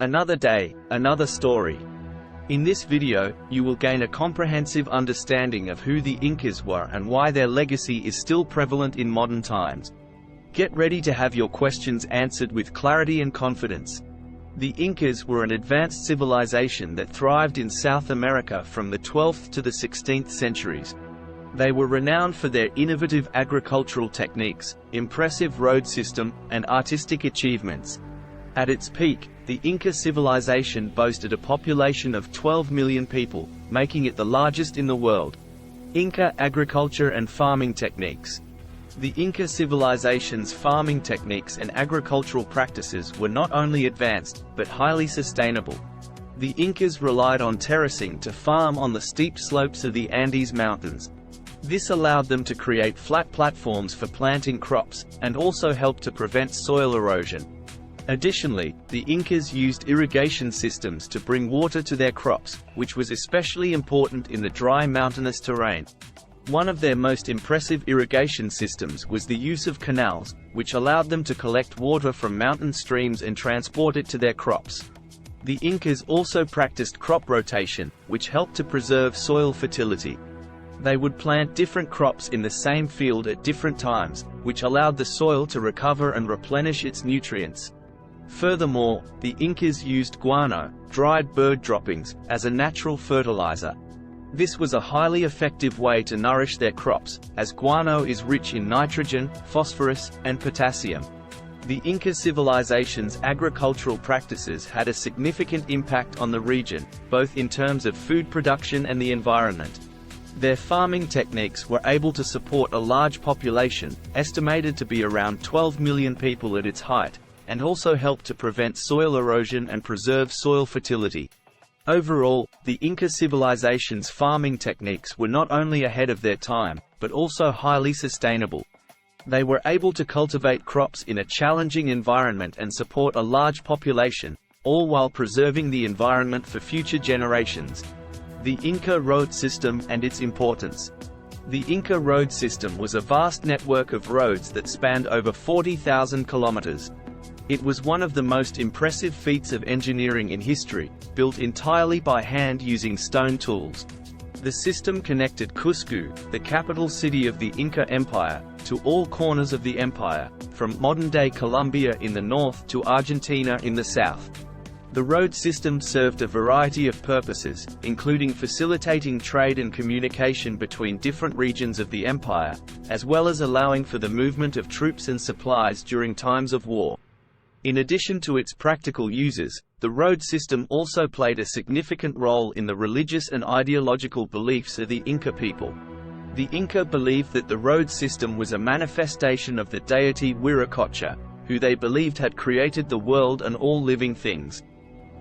Another day, another story. In this video, you will gain a comprehensive understanding of who the Incas were and why their legacy is still prevalent in modern times. Get ready to have your questions answered with clarity and confidence. The Incas were an advanced civilization that thrived in South America from the 12th to the 16th centuries. They were renowned for their innovative agricultural techniques, impressive road system, and artistic achievements. At its peak, the Inca civilization boasted a population of 12 million people, making it the largest in the world. Inca agriculture and farming techniques. The Inca civilization's farming techniques and agricultural practices were not only advanced, but highly sustainable. The Incas relied on terracing to farm on the steep slopes of the Andes Mountains. This allowed them to create flat platforms for planting crops, and also helped to prevent soil erosion. Additionally, the Incas used irrigation systems to bring water to their crops, which was especially important in the dry mountainous terrain. One of their most impressive irrigation systems was the use of canals, which allowed them to collect water from mountain streams and transport it to their crops. The Incas also practiced crop rotation, which helped to preserve soil fertility. They would plant different crops in the same field at different times, which allowed the soil to recover and replenish its nutrients. Furthermore, the Incas used guano, dried bird droppings, as a natural fertilizer. This was a highly effective way to nourish their crops, as guano is rich in nitrogen, phosphorus, and potassium. The Inca civilization's agricultural practices had a significant impact on the region, both in terms of food production and the environment. Their farming techniques were able to support a large population, estimated to be around 12 million people at its height, and also helped to prevent soil erosion and preserve soil fertility. Overall, the Inca civilization's farming techniques were not only ahead of their time, but also highly sustainable. They were able to cultivate crops in a challenging environment and support a large population, all while preserving the environment for future generations. The Inca road system and its importance. The Inca road system was a vast network of roads that spanned over 40,000 kilometers. It was one of the most impressive feats of engineering in history, built entirely by hand using stone tools. The system connected Cusco, the capital city of the Inca Empire, to all corners of the empire, from modern-day Colombia in the north to Argentina in the south. The road system served a variety of purposes, including facilitating trade and communication between different regions of the empire, as well as allowing for the movement of troops and supplies during times of war. In addition to its practical uses, the road system also played a significant role in the religious and ideological beliefs of the Inca people. The Inca believed that the road system was a manifestation of the deity Viracocha, who they believed had created the world and all living things.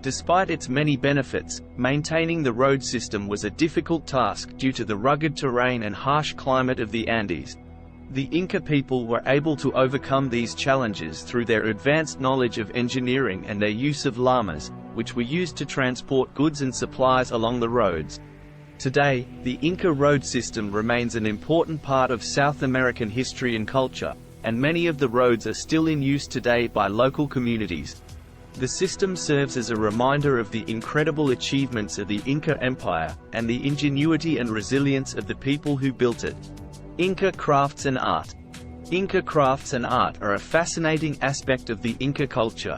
Despite its many benefits, maintaining the road system was a difficult task due to the rugged terrain and harsh climate of the Andes. The Inca people were able to overcome these challenges through their advanced knowledge of engineering and their use of llamas, which were used to transport goods and supplies along the roads. Today, the Inca road system remains an important part of South American history and culture, and many of the roads are still in use today by local communities. The system serves as a reminder of the incredible achievements of the Inca Empire, and the ingenuity and resilience of the people who built it. Inca crafts and art. Inca crafts and art are a fascinating aspect of the Inca culture.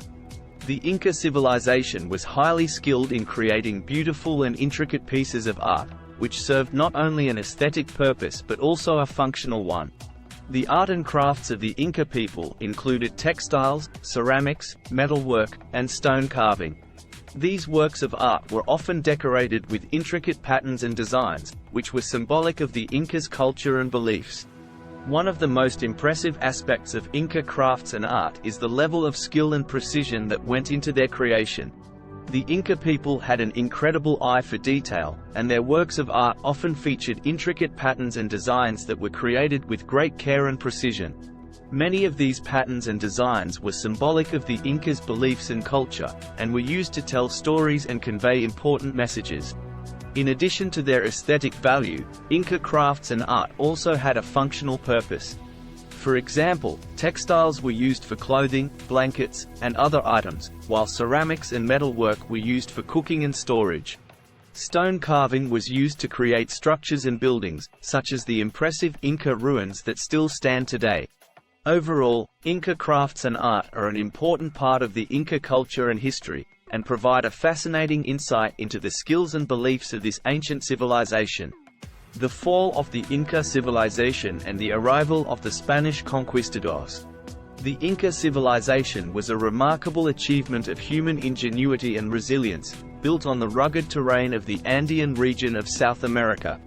The Inca civilization was highly skilled in creating beautiful and intricate pieces of art, which served not only an aesthetic purpose but also a functional one. The art and crafts of the Inca people included textiles, ceramics, metalwork, and stone carving. These works of art were often decorated with intricate patterns and designs, which were symbolic of the Incas' culture and beliefs. One of the most impressive aspects of Inca crafts and art is the level of skill and precision that went into their creation. The Inca people had an incredible eye for detail, and their works of art often featured intricate patterns and designs that were created with great care and precision. Many of these patterns and designs were symbolic of the Incas' beliefs and culture, and were used to tell stories and convey important messages. In addition to their aesthetic value, Inca crafts and art also had a functional purpose. For example, textiles were used for clothing, blankets, and other items, while ceramics and metalwork were used for cooking and storage. Stone carving was used to create structures and buildings, such as the impressive Inca ruins that still stand today. Overall, Inca crafts and art are an important part of the Inca culture and history, and provide a fascinating insight into the skills and beliefs of this ancient civilization. The fall of the Inca civilization and the arrival of the Spanish conquistadors. The Inca civilization was a remarkable achievement of human ingenuity and resilience, built on the rugged terrain of the Andean region of South America.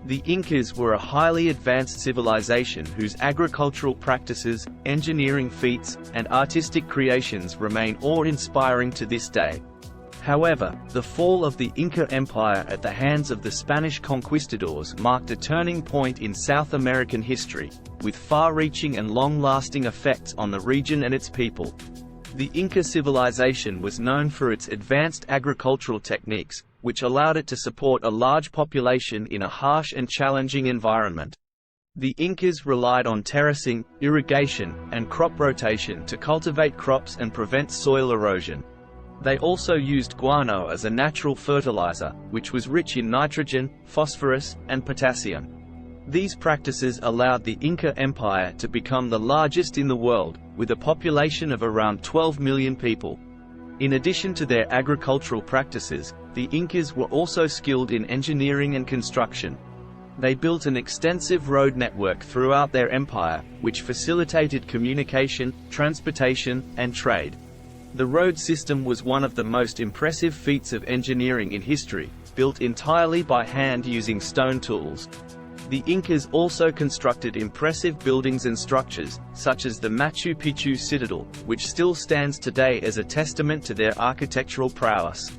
The Incas were a highly advanced civilization whose agricultural practices, engineering feats, and artistic creations remain awe-inspiring to this day. However, the fall of the Inca Empire at the hands of the Spanish conquistadors marked a turning point in South American history, with far-reaching and long-lasting effects on the region and its people. The Inca civilization was known for its advanced agricultural techniques, which allowed it to support a large population in a harsh and challenging environment. The Incas relied on terracing, irrigation, and crop rotation to cultivate crops and prevent soil erosion. They also used guano as a natural fertilizer, which was rich in nitrogen, phosphorus, and potassium. These practices allowed the Inca Empire to become the largest in the world, with a population of around 12 million people. In addition to their agricultural practices, the Incas were also skilled in engineering and construction. They built an extensive road network throughout their empire, which facilitated communication, transportation, and trade. The road system was one of the most impressive feats of engineering in history, built entirely by hand using stone tools. The Incas also constructed impressive buildings and structures, such as the Machu Picchu Citadel, which still stands today as a testament to their architectural prowess.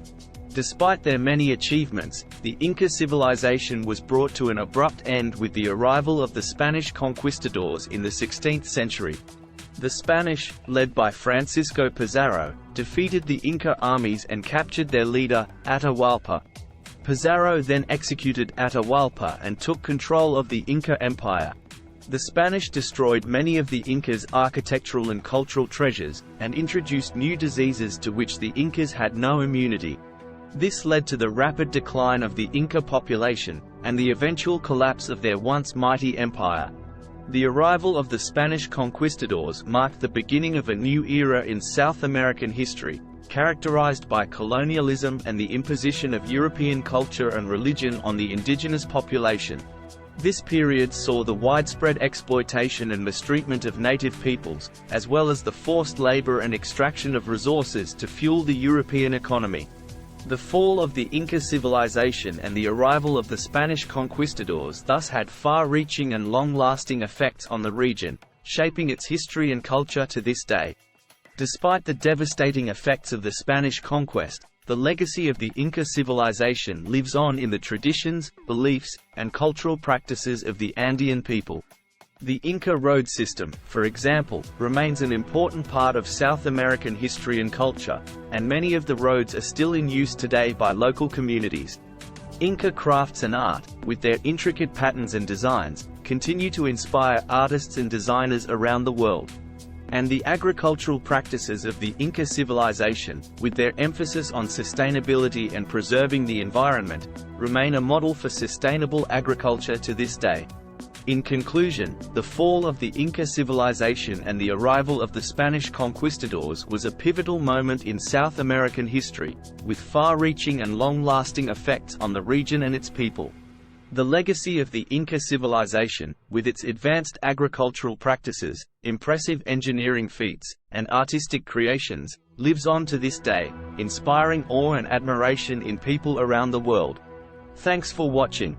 Despite their many achievements, the Inca civilization was brought to an abrupt end with the arrival of the Spanish conquistadors in the 16th century. The Spanish, led by Francisco Pizarro, defeated the Inca armies and captured their leader, Atahualpa. Pizarro then executed Atahualpa and took control of the Inca Empire. The Spanish destroyed many of the Incas' architectural and cultural treasures, and introduced new diseases to which the Incas had no immunity. This led to the rapid decline of the Inca population, and the eventual collapse of their once mighty empire. The arrival of the Spanish conquistadors marked the beginning of a new era in South American history, characterized by colonialism and the imposition of European culture and religion on the indigenous population. This period saw the widespread exploitation and mistreatment of native peoples, as well as the forced labor and extraction of resources to fuel the European economy. The fall of the Inca civilization and the arrival of the Spanish conquistadors thus had far-reaching and long-lasting effects on the region, shaping its history and culture to this day. Despite the devastating effects of the Spanish conquest, the legacy of the Inca civilization lives on in the traditions, beliefs, and cultural practices of the Andean people. The Inca road system, for example, remains an important part of South American history and culture, and many of the roads are still in use today by local communities. Inca crafts and art, with their intricate patterns and designs, continue to inspire artists and designers around the world. And the agricultural practices of the Inca civilization, with their emphasis on sustainability and preserving the environment, remain a model for sustainable agriculture to this day. In conclusion, the fall of the Inca civilization and the arrival of the Spanish conquistadors was a pivotal moment in South American history, with far-reaching and long-lasting effects on the region and its people. The legacy of the Inca civilization, with its advanced agricultural practices, impressive engineering feats, and artistic creations, lives on to this day, inspiring awe and admiration in people around the world. Thanks for watching.